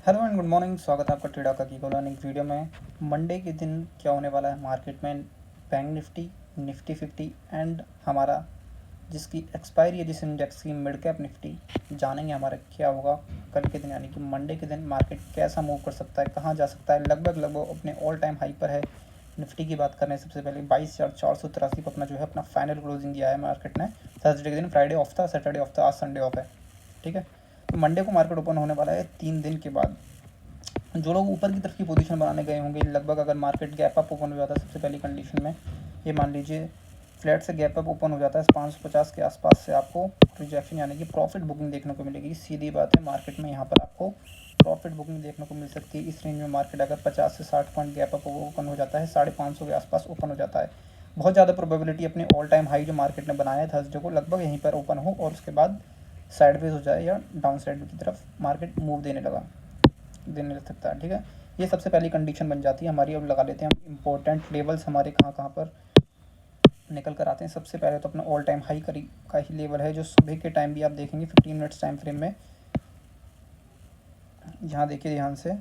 Hello and good morning. स्वागत है आपका ट्रेडर का की लर्निंग वीडियो में। मंडे के दिन क्या होने वाला है मार्केट में, बैंक निफ्टी, निफ्टी 50 एंड हमारा जिसकी एक्सपायरी है जिस इंडेक्स की मिड कैप निफ्टी, जानेंगे हमारा क्या होगा कल के दिन, यानी कि मंडे के दिन मार्केट कैसा मूव कर सकता है, कहाँ जा सकता है। लगभग अपने ऑल टाइम हाई पर है। निफ्टी की बात करें सबसे पहले 22,483 पर अपना जो है अपना फाइनल क्लोजिंग दिया है मार्केट ने। थर्सडे के दिन, फ्राइडे ऑफ था, सैटरडे ऑफ था, आज संडे ऑफ है। ठीक है, तो मंडे को मार्केट ओपन होने वाला है 3 दिन के बाद। जो लोग ऊपर की तरफ की पोजीशन बनाने गए होंगे, लगभग अगर मार्केट गैप अप ओपन हो जाता है सबसे पहली कंडीशन में, ये मान लीजिए फ्लैट से गैप अप ओपन हो जाता है 550 के आसपास से, आपको रिजेक्शन यानी कि प्रॉफिट बुकिंग देखने को मिलेगी। सीधी बात है, मार्केट में यहाँ पर आपको प्रॉफिट बुकिंग देखने को मिल सकती है। इस रेंज में मार्केट अगर 50 से 60 पॉइंट गैप अप ओपन हो जाता है, 550 के आसपास ओपन हो जाता है, बहुत ज़्यादा प्रोबेबिलिटी अपने ऑल टाइम हाई जो मार्केट ने बनाया है थर्सडे को, लगभग यहीं पर ओपन हो और उसके बाद साइडवेज हो जाए या डाउन साइड की तरफ मार्केट मूव देने लग सकता है। ठीक है, ये सबसे पहली कंडीशन बन जाती है हमारी। अब लगा लेते हैं हम इंपॉर्टेंट लेवल्स हमारे कहाँ कहाँ पर निकल कर आते हैं। सबसे पहले तो अपना ऑल टाइम हाई का ही लेवल है, जो सुबह के टाइम भी आप देखेंगे 15 मिनट्स टाइम फ्रेम में। यहाँ देखिए ध्यान से,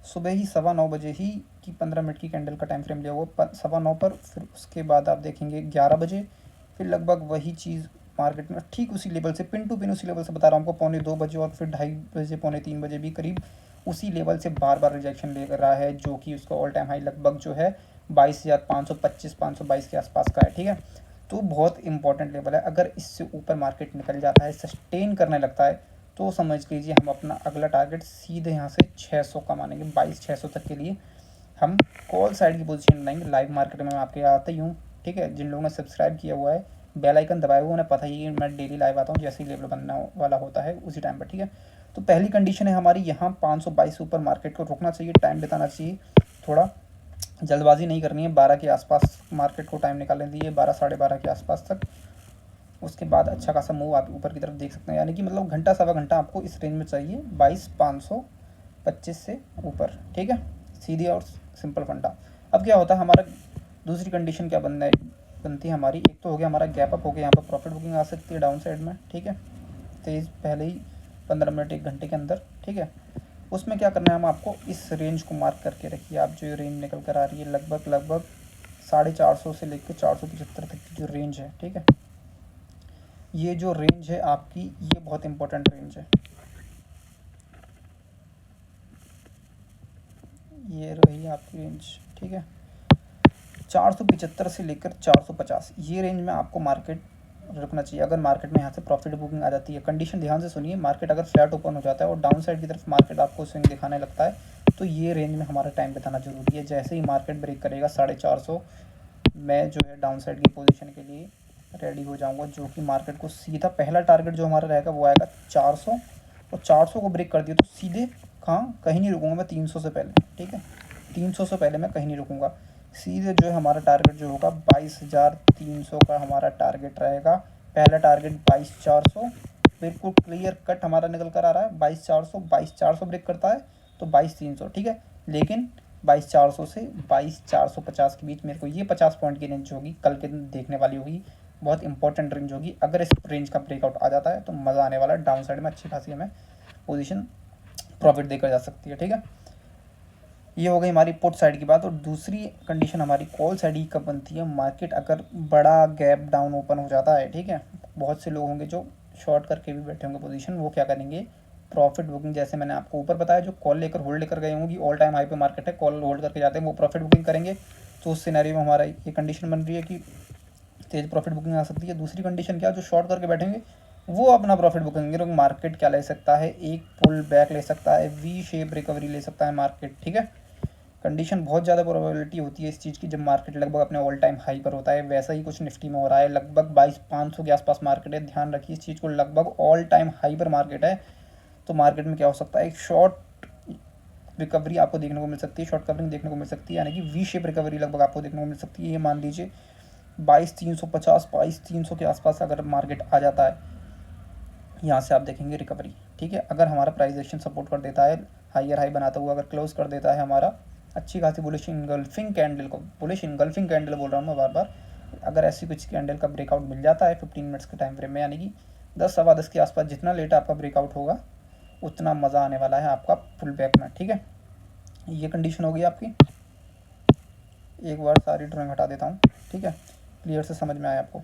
सुबह ही 9:15 ही की 15 मिनट की कैंडल का टाइम फ्रेम लिया हुआ 9:15 पर। फिर उसके बाद आप देखेंगे 11 बजे, फिर लगभग वही चीज़ मार्केट में ठीक उसी लेवल से, पिन टू पिन उसी लेवल से बता रहा हूँ आपको, 2:15 और फिर 2:30 3 बजे भी करीब उसी लेवल से बार बार रिजेक्शन ले रहा है, जो कि उसका ऑल टाइम हाई लगभग जो है 22,525 522 के आसपास का है। ठीक है, तो बहुत इंपॉर्टेंट लेवल है। अगर इससे ऊपर मार्केट निकल जाता है, सस्टेन करने लगता है, तो समझ लीजिए हम अपना अगला टारगेट सीधे यहाँ से 600 का मानेंगे। 22,600 तक के लिए हम कॉल साइड की पोजीशन बनाएंगे। लाइव मार्केट में मैं आपके आते ही हूँ। ठीक है, जिन लोगों ने सब्सक्राइब किया हुआ है, बेल आइकन दबाए हुए, उन्हें पता ही है मैं डेली लाइव आता हूँ जैसे ही लेवल बनने वाला होता है उसी टाइम पर। ठीक है, तो पहली कंडीशन है हमारी यहाँ 522 ऊपर मार्केट को रुकना चाहिए, टाइम बिताना चाहिए, थोड़ा जल्दबाजी नहीं करनी है। 12 के आसपास मार्केट को टाइम निकालने दीजिए, 12 12:30 के आसपास तक। उसके बाद अच्छा खासा मूव आप ऊपर की तरफ देख सकते हैं, यानी कि मतलब घंटा सवा घंटा आपको इस रेंज में चाहिए 22,525 से ऊपर। ठीक है, सीधी और सिंपल फंडा। अब क्या होता है हमारा, दूसरी कंडीशन क्या बनती है हमारी। एक तो हो गया हमारा गैप अप हो गया, यहाँ पर प्रॉफिट बुकिंग आ सकती है डाउन साइड में। ठीक है, तेज पहले ही 15 मिनट 1 घंटे के अंदर। ठीक है, उसमें क्या करना है, हम आपको इस रेंज को मार्क करके रखिए। आप जो रेंज निकल कर आ रही है लगभग 450 से लेकर 475 तक की जो रेंज है। ठीक है, ये जो रेंज है आपकी, ये बहुत इंपॉर्टेंट रेंज है। ये रही आपकी रेंज। ठीक है, 475 से लेकर 450, ये रेंज में आपको मार्केट रुकना चाहिए। अगर मार्केट में यहाँ से प्रॉफिट बुकिंग आ जाती है, कंडीशन ध्यान से सुनिए, मार्केट अगर फ्लैट ओपन हो जाता है और डाउन साइड की तरफ मार्केट आपको स्विंग दिखाने लगता है, तो ये रेंज में हमारा टाइम बिताना जरूरी है। जैसे ही मार्केट ब्रेक करेगा 450, मैं जो है डाउन साइड की पोजीशन के लिए रेडी हो जाऊंगा, जो कि मार्केट को सीधा पहला टारगेट जो हमारा रहेगा वो आएगा 400, और 400 को ब्रेक कर दिया तो सीधे कहाँ, कहीं नहीं रुकूंगा मैं 300 से पहले। ठीक है, 300 से पहले मैं कहीं नहीं रुकूंगा। सीधे जो है हमारा टारगेट जो होगा 22,300 का हमारा टारगेट रहेगा। पहला टारगेट 22,400, बिल्कुल क्लियर कट हमारा निकल कर आ रहा है 22,400। 22,400 ब्रेक करता है तो 22,300। ठीक है, लेकिन 22,400 से 22,450 के बीच मेरे को ये 50 पॉइंट की रेंज होगी, कल के दिन देखने वाली होगी, बहुत इंपॉर्टेंट रेंज होगी। अगर इस रेंज का ब्रेकआउट आ जाता है तो मज़ा आने वाला है, डाउन साइड में अच्छी खासी हमें पोजीशन प्रॉफिट देकर जा सकती है। ठीक है, ये हो गई हमारी पुट साइड की बात। और दूसरी कंडीशन हमारी कॉल साइड की कब बनती है, मार्केट अगर बड़ा गैप डाउन ओपन हो जाता है। ठीक है, बहुत से लोग होंगे जो शॉर्ट करके भी बैठे होंगे पोजीशन, वो क्या करेंगे, प्रॉफिट बुकिंग, जैसे मैंने आपको ऊपर बताया, जो कॉल लेकर होल्ड लेकर गए होंगे, ऑल टाइम हाई पे मार्केट है, कॉल होल्ड करके जाते हैं, वो प्रॉफिट बुकिंग करेंगे। तो उस सिनेरियो में हमारा ये कंडीशन बन रही है कि तेज प्रॉफिट बुकिंग आ सकती है। दूसरी कंडीशन क्या, जो शॉर्ट करके बैठेंगे वो अपना प्रॉफिट बुकिंग करेंगे। मार्केट क्या ले सकता है, एक पुल बैक ले सकता है, वी शेप रिकवरी ले सकता है मार्केट। ठीक है, कंडीशन बहुत ज़्यादा प्रोबेबिलिटी होती है इस चीज़ की जब मार्केट लगभग अपने ऑल टाइम हाई पर होता है। वैसा ही कुछ निफ्टी में हो रहा है, लगभग 22,500 के आसपास मार्केट है। ध्यान रखिए इस चीज़ को, लगभग ऑल टाइम हाई पर मार्केट है। तो मार्केट में क्या हो सकता है, एक शॉर्ट रिकवरी आपको देखने को मिल सकती है, शॉर्ट कवरिंग देखने को मिल सकती है, यानी कि वी शेप रिकवरी लगभग आपको देखने को मिल सकती है। ये मान लीजिए 22,350 22,300 के आसपास अगर मार्केट आ जाता है, यहाँ से आप देखेंगे रिकवरी। ठीक है, अगर हमारा प्राइस एक्शन सपोर्ट कर देता है, हाइयर हाई बनाता हुआ अगर क्लोज कर देता है हमारा अच्छी खासी बुलिश इनगल्फिंग कैंडल को, बुलिश इनगल्फिंग कैंडल बोल रहा हूँ मैं बार बार, अगर ऐसी कुछ कैंडल का ब्रेकआउट मिल जाता है 15 मिनट्स के टाइम फ्रेम में, यानी कि 10 सवा 10 के आसपास जितना लेट आपका ब्रेकआउट होगा, उतना मज़ा आने वाला है आपका पुल बैक में, ठीक है। ये कंडीशन होगी आपकी। एक बार सारी ड्राइंग हटा देता हूँ, ठीक है, क्लियर से समझ में आया आपको,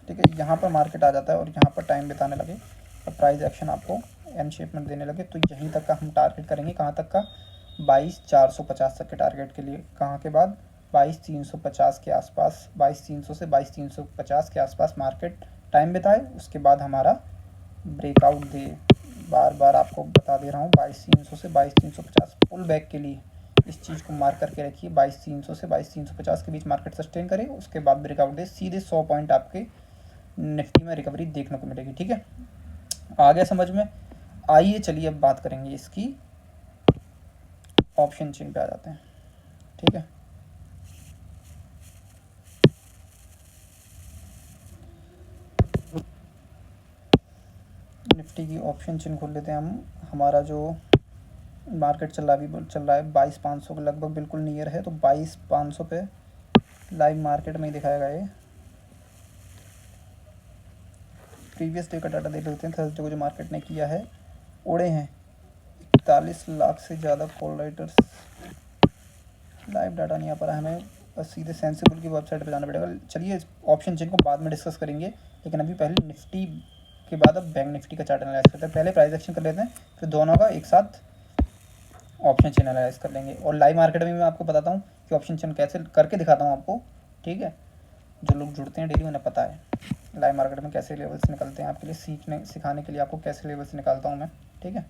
ठीक है। यहाँ पर मार्केट आ जाता है और यहाँ पर टाइम बिताने लगे और प्राइस एक्शन आपको एन शेप में देने लगे, तो यहीं तक का हम टारगेट करेंगे। कहाँ तक का? 22,450 तक के टारगेट के लिए। कहाँ के बाद? 22,350 के आसपास, 22,300 से 22,350 के आसपास मार्केट टाइम बिताए, उसके बाद हमारा ब्रेकआउट दे। बार बार आपको बता दे रहा हूँ, 22,300 से 22,350 पुल बैक के लिए इस चीज़ को मार्क करके रखिए। 22,300 से 22,350 के बीच मार्केट सस्टेन करे, उसके बाद ब्रेकआउट दे, सीधे 100 पॉइंट आपके निफ्टी में रिकवरी देखने को मिलेगी, ठीक है। आ गया समझ में? आइए चलिए अब बात करेंगे इसकी ऑप्शन चेन पे आ जाते हैं, ठीक है। निफ्टी की ऑप्शन चेन खोल लेते हैं हम। हमारा जो मार्केट चल रहा है 22,500 के लगभग बिल्कुल नियर है, तो 22,500 पे लाइव मार्केट में ही दिखाएगा ये। प्रीवियस डे का डाटा देख लेते हैं। थर्सडे को जो मार्केट ने किया है, उड़े हैं 41 लाख से ज़्यादा कॉल राइटर्स। लाइव डाटा नहीं आ पा रहा है हमें, बस सीधे सेंसिबल की वेबसाइट पर जाना पड़ेगा। चलिए ऑप्शन चेन को बाद में डिस्कस करेंगे, लेकिन अभी पहले निफ्टी के बाद अब बैंक निफ्टी का चार्ट एनालाइज करते हैं। पहले प्राइस एक्शन कर लेते हैं, फिर दोनों का एक साथ ऑप्शन चेन एनालाइज कर लेंगे। और लाइव मार्केट में मैं आपको बताता हूँ कि ऑप्शन चेन कैसे करके दिखाता हूँ आपको, ठीक है। जो लोग जुड़ते हैं डेली उन्हें पता है लाइव मार्केट में कैसे लेवल्स निकलते हैं। आपके लिए सिखाने के लिए आपको कैसे लेवल्स निकालता हूँ मैं, ठीक है।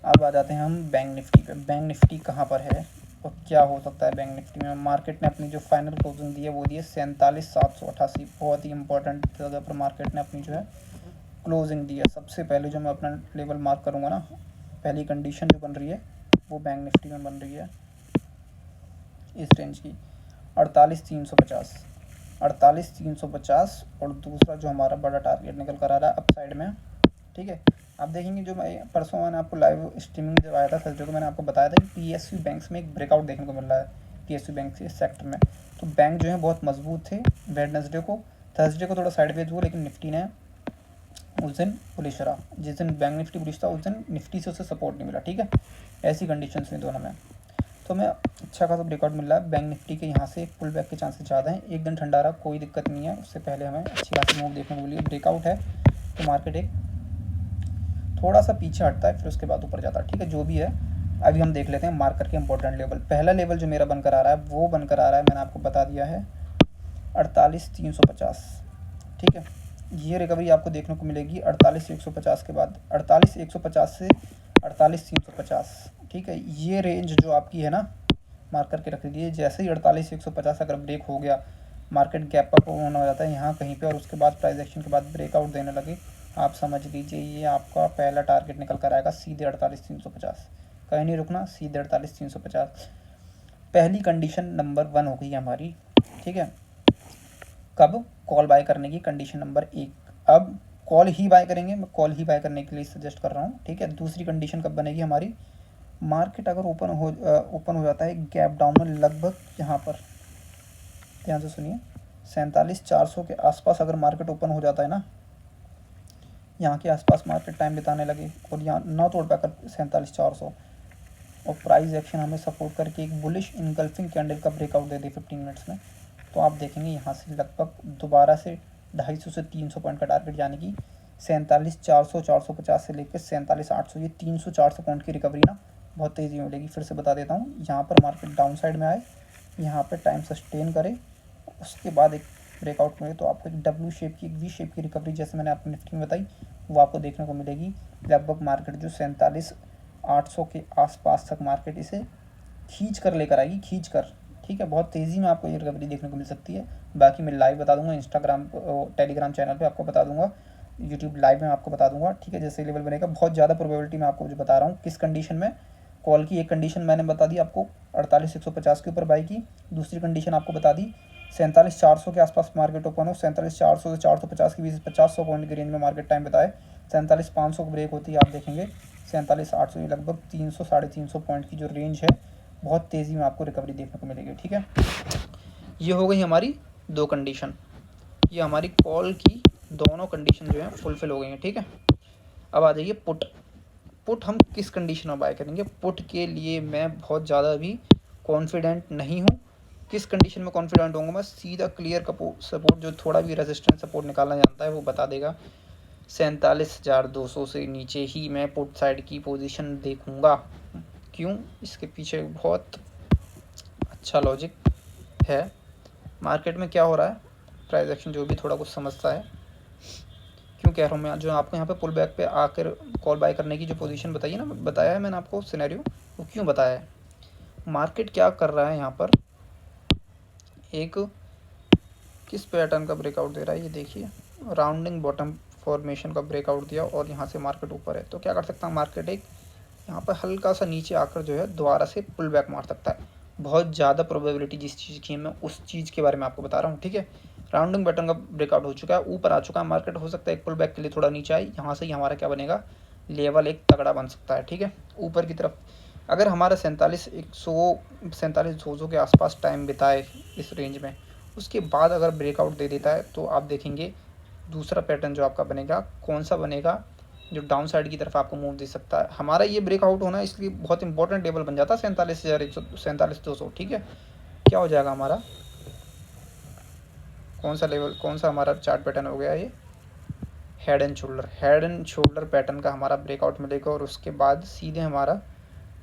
अब आ जाते हैं हम बैंक निफ्टी पे। बैंक निफ्टी कहाँ पर है और क्या हो सकता है बैंक निफ्टी में? मार्केट ने अपनी जो फाइनल क्लोजिंग दी है वो दी है 47,788। बहुत ही इंपॉर्टेंट जगह पर मार्केट ने अपनी जो है क्लोजिंग दी है। सबसे पहले जो मैं अपना लेवल मार्क करूँगा ना, पहली कंडीशन जो बन रही है वो बैंक निफ्टी में बन रही है इस रेंज की 48,350, 48,350। और दूसरा जो हमारा बड़ा टारगेट निकल कर आ रहा है अप साइड में, ठीक है। आप देखेंगे जो मैं परसों मैंने आपको लाइव स्ट्रीमिंग जब आया था थर्सडे को, मैंने आपको बताया था कि पीएसयू बैंक्स में एक ब्रेकआउट देखने को मिल रहा है, पीएसयू बैंक के सेक्टर में। तो बैंक जो है बहुत मजबूत थे वेडनेसडे को। थर्सडे को थोड़ा साइडवेज हुआ, लेकिन निफ्टी ने उस दिन बुलिश रहा। जिस दिन बैंक निफ्टी बुलिश था उस दिन निफ्टी से उसे सपोर्ट नहीं मिला, ठीक है। ऐसी कंडीशन हुई दोनों में, तो हमें अच्छा खासा ब्रेकआउट मिल रहा है। बैंक निफ्टी के यहाँ से एक पुल बैक के चांसेस ज़्यादा हैं। एक दिन ठंडा रहा, कोई दिक्कत नहीं है, उससे पहले हमें अच्छी खासी मूव देखने को मिली। ब्रेकआउट है तो मार्केट एक थोड़ा सा पीछे हटता है, फिर उसके बाद ऊपर जाता है, ठीक है। जो भी है अभी हम देख लेते हैं मार्केट के इंपॉर्टेंट लेवल। पहला लेवल जो मेरा बनकर आ रहा है वो बनकर आ रहा है, मैंने आपको बता दिया है 48,350, ठीक है। ये रिकवरी आपको देखने को मिलेगी 48,150 के बाद, 48,150 से 48,350, ठीक है। ये रेंज जो आपकी है ना, मार्क करके रख लीजिए। जैसे ही 48,150 अगर ब्रेक हो गया, मार्केट गैप अप होना हो जाता है यहाँ कहीं पे, और उसके बाद प्राइस एक्शन के बाद ब्रेकआउट देने लगे, आप समझ लीजिए ये आपका पहला टारगेट निकल कर आएगा सीधे 48,350। कहीं नहीं रुकना, सीधे 48,350। पहली कंडीशन नंबर 1 हो गई हमारी, ठीक है। कब? कॉल बाय करने की कंडीशन नंबर 1। अब कॉल ही बाय करेंगे, मैं कॉल ही बाय करने के लिए सजेस्ट कर रहा हूँ, ठीक है। दूसरी कंडीशन कब बनेगी हमारी? मार्केट अगर ओपन हो जाता है गैप डाउन में लगभग यहाँ पर, ध्यान से सुनिए, 47,400 के आसपास अगर मार्केट ओपन हो जाता है ना, यहाँ के आसपास मार्केट टाइम बिताने लगे और यहाँ ना तोड़ पाकर 47,400, और प्राइस एक्शन हमें सपोर्ट करके एक बुलिश इनगल्फिंग कैंडल का ब्रेकआउट दे दे 15 मिनट्स में, तो आप देखेंगे यहाँ से लगभग दोबारा से 250 से 300 पॉइंट का टारगेट, यानी कि 47,400, 450 से लेकर 47,800, ये 300-400 पॉइंट की रिकवरी ना बहुत तेज़ी में मिलेगी। फिर से बता देता हूँ, यहाँ पर मार्केट डाउन साइड में आए, यहाँ पर टाइम सस्टेन करे, उसके बाद एक ब्रेकआउट मिले, तो आपको एक डब्ल्यू शेप की, एक वी शेप की रिकवरी जैसे मैंने आपको निफ्टी में बताई वो आपको देखने को मिलेगी। लगभग मार्केट जो 47,800 के आसपास तक मार्केट इसे खींच कर लेकर आएगी, खींच कर, ठीक है। बहुत तेज़ी में आपको ये रिकवरी देखने को मिल सकती है। बाकी मैं लाइव बता दूंगा, इंस्टाग्राम टेलीग्राम चैनल पे आपको बता दूंगा, यूट्यूब लाइव में आपको बता दूंगा, ठीक है। जैसे लेवल बनेगा बहुत ज़्यादा प्रोबेबिलिटी मैं आपको जो बता रहा हूँ। किस कंडीशन में? कॉल की एक कंडीशन मैंने बता दी आपको 48,150 के ऊपर बाई की। दूसरी कंडीशन आपको बता दी 47,400 के आसपास मार्केट ओपन हो, 47,400 से 450 के बीच 50-100 पॉइंट की रेंज में मार्केट टाइम बताए। 47,500 को ब्रेक होती है, आप देखेंगे 47,800, ये लगभग 300-350 पॉइंट की जो रेंज है, बहुत तेज़ी में आपको रिकवरी देखने को मिलेगी, ठीक है। ये हो गई हमारी 2 कंडीशन, ये हमारी कॉल की दोनों कंडीशन जो है फुलफिल हो गई हैं, ठीक है। अब आ जाइए पुट। पुट हम किस कंडीशन में बाय करेंगे? पुट के लिए मैं बहुत ज़्यादा अभी कॉन्फिडेंट नहीं हूँ। किस कंडीशन में कॉन्फिडेंट होऊंगा मैं? सीधा क्लियर सपोर्ट, जो थोड़ा भी रेजिस्टेंस सपोर्ट निकालना जानता है वो बता देगा। 47,200 से नीचे ही मैं पुट साइड की पोजीशन देखूंगा। क्यों? इसके पीछे बहुत अच्छा लॉजिक है। मार्केट में क्या हो रहा है, प्राइस एक्शन जो भी थोड़ा कुछ समझता है। क्यों कह रहा हूँ मैं, जो आपको यहाँ पे पुल बैक पे आकर कॉल बाय करने की जो पोजीशन बताई है ना, बताया है मैंने आपको सिनेरियो, वो क्यों बताया है? मार्केट क्या कर रहा है यहाँ पर, एक किस पैटर्न का ब्रेकआउट दे रहा है ये देखिए, राउंडिंग बॉटम फॉर्मेशन का ब्रेकआउट दिया और यहाँ से मार्केट ऊपर है। तो क्या कर सकता है मार्केट, एक यहाँ पर हल्का सा नीचे आकर जो है दोबारा से पुल बैक मार सकता है। बहुत ज़्यादा प्रोबेबिलिटी जिस चीज़ की है मैं उस चीज़ के बारे में आपको बता रहा हूँ, ठीक है। राउंडिंग बटन का ब्रेकआउट हो चुका है, ऊपर आ चुका है मार्केट, हो सकता है एक पुल बैक के लिए थोड़ा नीचे आए, यहाँ से ही हमारा क्या बनेगा, लेवल एक तगड़ा बन सकता है, ठीक है, ऊपर की तरफ। अगर हमारा 47,200 के आसपास टाइम बिताए इस रेंज में, उसके बाद अगर ब्रेकआउट दे देता है तो आप देखेंगे दूसरा पैटर्न जो आपका बनेगा, कौन सा बनेगा, जो डाउन साइड की तरफ आपको मूव दे सकता है। हमारा ये ब्रेकआउट होना इसलिए बहुत इंपॉर्टेंट लेवल बन जाता है 47,200, ठीक है। क्या हो जाएगा हमारा, कौन सा लेवल, कौन सा हमारा चार्ट पैटर्न हो गया ये, हेड एंड शोल्डर पैटर्न का हमारा ब्रेकआउट मिलेगा और उसके बाद सीधे हमारा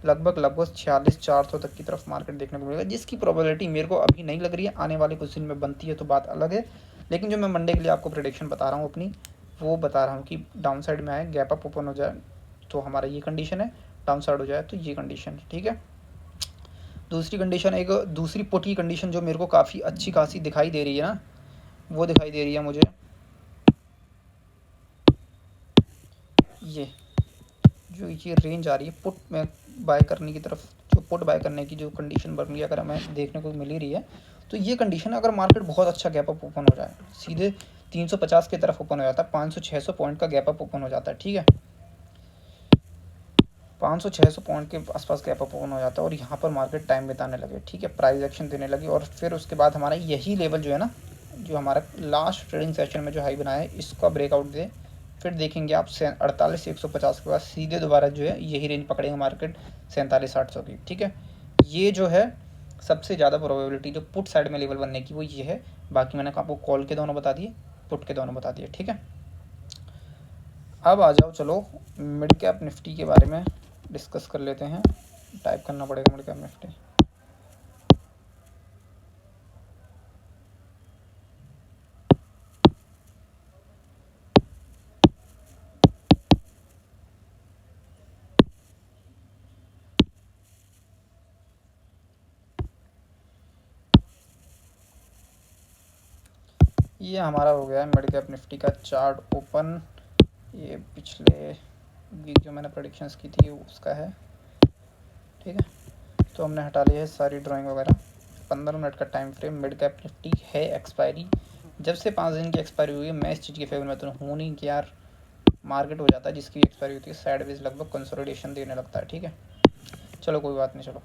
लगभग 46,400 तक की तरफ मार्केट देखने को मिलेगा, जिसकी प्रोबेबिलिटी मेरे को अभी नहीं लग रही है। आने वाले कुछ दिन में बनती है तो बात अलग है, लेकिन जो मैं मंडे के लिए आपको प्रेडिक्शन बता रहा हूँ अपनी, वो बता रहा हूँ कि डाउन साइड में आए, गैप अप ओपन हो जाए तो हमारा ये कंडीशन है, डाउन साइड हो जाए तो ये कंडीशन है, ठीक है। दूसरी कंडीशन, एक दूसरी पुट की कंडीशन जो मेरे को काफ़ी अच्छी खासी दिखाई दे रही है ना, वो दिखाई दे रही है मुझे ये, जो ये रेंज आ रही है पुट में बाय करने की तरफ, जो पुट बाय करने की जो कंडीशन बन रही है, अगर हमें देखने को मिल ही रही है, तो ये कंडीशन अगर मार्केट बहुत अच्छा गैप अप ओपन हो जाए, सीधे 350 की तरफ ओपन हो जाता है, 500-600 पॉइंट का गैप अप ओपन हो जाता है, ठीक है, 500-600 पॉइंट के आसपास गैप अप ओपन हो जाता है और यहाँ पर मार्केट टाइम बिताने लगे, ठीक है, प्राइस एक्शन देने लगे, और फिर उसके बाद हमारा यही लेवल जो है ना, जो हमारा लास्ट ट्रेडिंग सेशन में जो हाई बनाया है, इसका ब्रेकआउट दे, फिर देखेंगे आप 48,150 के बाद सीधे दोबारा जो है यही रेंज पकड़ेगा मार्केट 47,800 की, ठीक है। ये जो है सबसे ज़्यादा प्रोबेबिलिटी जो पुट साइड में लेवल बनने की वो ये है। बाकी मैंने आपको कॉल के दोनों बता दिए, पुट के दोनों बता दिए, ठीक है। अब आ जाओ, चलो मिड कैप निफ्टी के बारे में डिस्कस कर लेते हैं। टाइप करना पड़ेगा मिड कैप निफ्टी। ये हमारा हो गया है मिड कैप निफ्टी का चार्ट ओपन। ये पिछले वीक जो मैंने प्रेडिक्शंस की थी उसका है, ठीक है। तो हमने हटा लिया है सारी ड्राइंग वगैरह। 15 मिनट का time frame, mid cap Nifty है एक्सपायरी, जब से 5 दिन की एक्सपायरी हुई है मैं इस चीज़ के फेवर में तो हूँ नहीं कि यार मार्केट हो जाता है जिसकी एक्सपायरी होती है साइडवेज लगभग कंसोलिडेशन देने लगता है, ठीक है। चलो कोई बात नहीं, चलो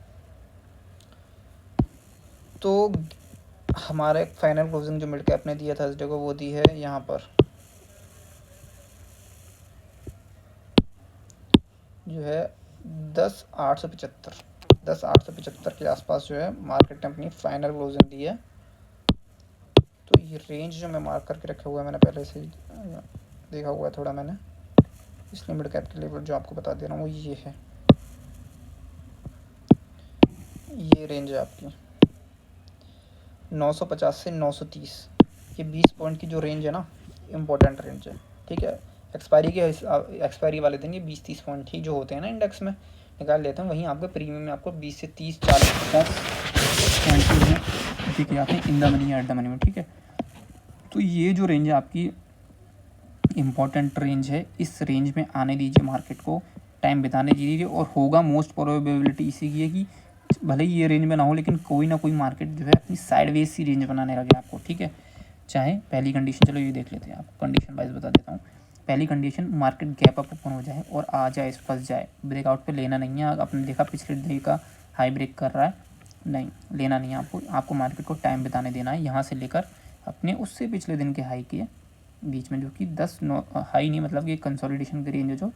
तो हमारा एक फाइनल क्लोजिंग जो मिड कैप ने दिया थर्सडे को वो दी है यहाँ पर, जो है 10,875 के आसपास जो है मार्केट ने अपनी फाइनल क्लोजिंग दी है। तो ये रेंज जो मैं मार्क करके रखा हुआ है, मैंने पहले से ही देखा हुआ है थोड़ा मैंने, इसलिए मिड कैप के लेवल जो आपको बता दे रहा हूँ वो ये है, ये रेंज है आपकी 950 से 930, ये 20 पॉइंट की जो रेंज है ना, इम्पोर्टेंट रेंज है, ठीक है। एक्सपायरी वाले दिन ये 20-30 पॉइंट ही जो होते हैं ना इंडेक्स में निकाल लेते हैं, वहीं आपके प्रीमियम में आपको 20 से 30, 40, 50 पॉइंट दिख जाते हैं इन द मनी या एट द मनी में, ठीक है। तो ये जो रेंज है आपकी इम्पॉर्टेंट रेंज है, इस रेंज में आने दीजिए मार्केट को, टाइम बिताने दीजिए, और होगा मोस्ट प्रोबेबिलिटी इसी की है कि भले ही ये रेंज में ना हो लेकिन कोई ना कोई मार्केट जो है अपनी साइडवेज सी रेंज बनाने लगे आपको, ठीक है। चाहे पहली कंडीशन, चलो ये देख लेते हैं, आपको कंडीशन वाइज बता देता हूँ। पहली condition, market gap up open हो जाए और आ जाए, फंस जाए, ब्रेकआउट पे लेना नहीं है। आपने देखा पिछले डे का हाई ब्रेक कर रहा है, नहीं लेना नहीं है आपको मार्केट को टाइम बिताने देना है, यहाँ से लेकर अपने उससे पिछले दिन के हाई के बीच में, जो कि 10 हाई नहीं, मतलब कि कंसोलिडेशन की रेंज है जो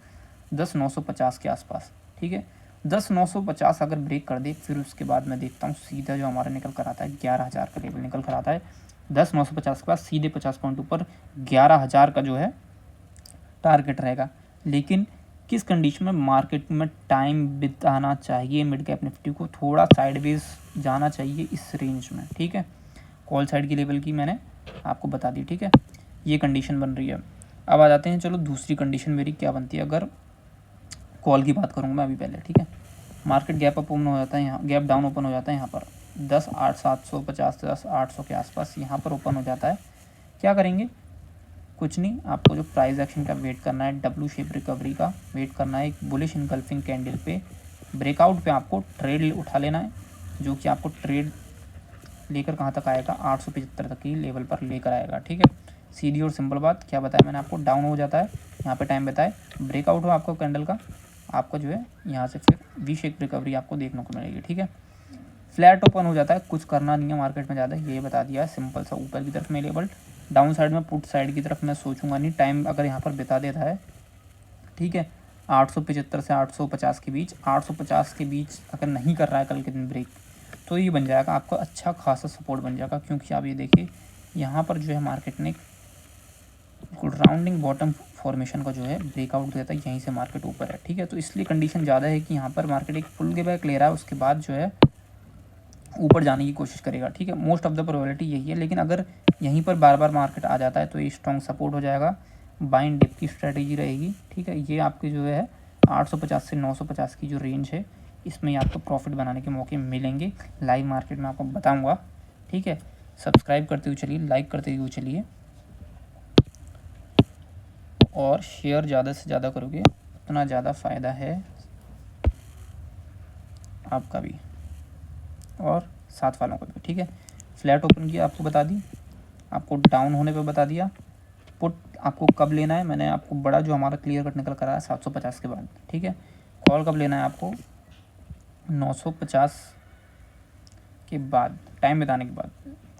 10,950 के आसपास, ठीक है। 10,950 अगर ब्रेक कर दे, फिर उसके बाद मैं देखता हूँ सीधा जो हमारा निकल कर आता है 11,000 का लेवल निकल कर आता है। 10,950 के बाद सीधे 50 पॉइंट ऊपर 11,000 का जो है टारगेट रहेगा। लेकिन किस कंडीशन में मार्केट में टाइम बिताना चाहिए, मिड कैप निफ्टी को थोड़ा साइडवेज जाना चाहिए इस रेंज में, ठीक है। कॉल साइड की लेवल की मैंने आपको बता दी, ठीक है। ये कंडीशन बन रही है। अब आ जाते हैं, चलो दूसरी कंडीशन मेरी क्या बनती है। अगर कॉल की बात करूँगा मैं अभी पहले, ठीक है। मार्केट गैप अप ओपन हो जाता है, यहाँ गैप डाउन ओपन हो जाता है, यहाँ पर 10,850 10,800 के आसपास यहाँ पर ओपन हो जाता है। क्या करेंगे, कुछ नहीं, आपको जो प्राइस एक्शन का वेट करना है, डब्ल्यू शेप रिकवरी का वेट करना है। एक बुलिश इनकल्फिंग कैंडल पे ब्रेकआउट पे आपको ट्रेड उठा लेना है, जो कि आपको ट्रेड लेकर कहाँ तक आएगा, 875 तक की लेवल पर लेकर आएगा, ठीक है। सीधी और सिंपल बात, क्या बताया मैंने आपको, डाउन हो जाता है, यहाँ पे टाइम बताए, ब्रेकआउट हो आपको कैंडल का, आपको जो है यहाँ से फिर वी शेप रिकवरी आपको देखने को मिलेगी, ठीक है। फ्लैट ओपन हो जाता है, कुछ करना नहीं है मार्केट में ज़्यादा, ये बता दिया है सिंपल सा। ऊपर की तरफ में लेवल, डाउन साइड में पुट साइड की तरफ मैं सोचूंगा नहीं, टाइम अगर यहाँ पर बिता देता है, ठीक है, 875 से 850 के बीच, 850 के बीच अगर नहीं कर रहा है कल के दिन ब्रेक, तो ये बन जाएगा आपका अच्छा खासा सपोर्ट बन जाएगा। क्योंकि आप ये देखिए यहाँ पर जो है मार्केट ने राउंडिंग बॉटम फॉर्मेशन का जो है ब्रेकआउट दिया था, यहीं से मार्केट ऊपर है, ठीक है। तो इसलिए कंडीशन ज़्यादा है कि यहाँ पर मार्केट एक फुल के बैक ले रहा है, उसके बाद जो है ऊपर जाने की कोशिश करेगा, ठीक है। मोस्ट ऑफ द प्रोबेबिलिटी यही है। लेकिन अगर यहीं पर बार बार मार्केट आ जाता है तो ये स्ट्रॉन्ग सपोर्ट हो जाएगा, बाइंग डिप की स्ट्रेटेजी रहेगी, ठीक है। ये आपकी जो है 850 से 950 की जो रेंज है, इसमें आपको प्रॉफिट बनाने के मौके मिलेंगे। लाइव मार्केट में आपको बताऊंगा, ठीक है। सब्सक्राइब करते हुए चलिए, लाइक करते हुए चलिए, और शेयर ज़्यादा से ज़्यादा करोगे उतना ज़्यादा फ़ायदा है आपका भी और साथ वालों का भी, ठीक है। फ्लैट ओपन किया, आपको बता दी, आपको डाउन होने पे बता दिया। पुट आपको कब लेना है, मैंने आपको बड़ा जो हमारा क्लियर कट निकल कर आया 750 के बाद, ठीक है। कॉल कब लेना है आपको, 950 के बाद, टाइम बिताने के बाद।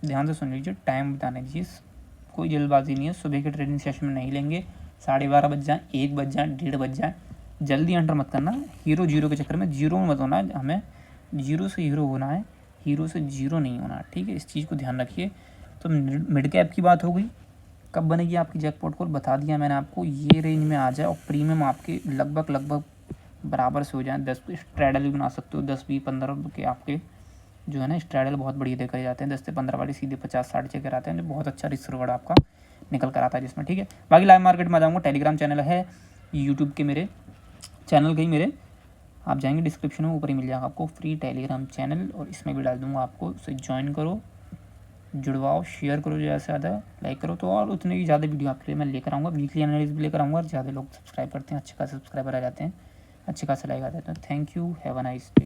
ध्यान से सुन लीजिए, टाइम बिताने की कोई जल्दबाजी नहीं है। सुबह के ट्रेडिंग सेशन में नहीं लेंगे, 12:30 बज जाए, 1 बज जाए, 1:30 बज जाए, जल्दी एंटर मत करना। हीरो जीरो के चक्कर में जीरो में मत होना है, हमें जीरो से हीरो होना है, हीरो से जीरो नहीं होना, ठीक है। इस चीज़ को ध्यान रखिए। तो मिड कैप की बात हो गई, कब बनेगी आपकी जैकपॉट कॉल, बता दिया मैंने आपको, ये रेंज में आ जाए और प्रीमियम आपके लगभग बराबर से हो जाए। 10 स्ट्रैडल भी बना सकते हो, 10 20 15 के आपके जो है ना स्ट्रैडल बहुत बढ़िया देखे जाते हैं। 10 से 15 वाले सीधे 50 60 चेकर आते हैं, जो बहुत अच्छा रिस्क रिवॉर्ड आपका निकल कर आता है जिसमें, ठीक है। बाकी लाइव मार्केट में आ जाऊँगा, टेलीग्राम चैनल है यूट्यूब के मेरे चैनल के ही मेरे, आप जाएंगे डिस्क्रिप्शन में ऊपर ही मिल जाएगा आपको फ्री टेलीग्राम चैनल, और इसमें भी डाल दूँगा आपको, उसे ज्वाइन करो, जुड़वाओ, शेयर करो ज़्यादा से ज़्यादा, लाइक करो, तो और उतनी ही ज़्यादा वीडियो आपके लिए मैं लेकर आऊँगा। वीकली एनालिसिस भी लेकर आऊँगा, और ज़्यादा लोग सब्सक्राइब करते हैं, अच्छे खासे सब्सक्राइबर आ जाते हैं, अच्छे खासे लाइक आ जाते हैं। Thank you, have a nice day.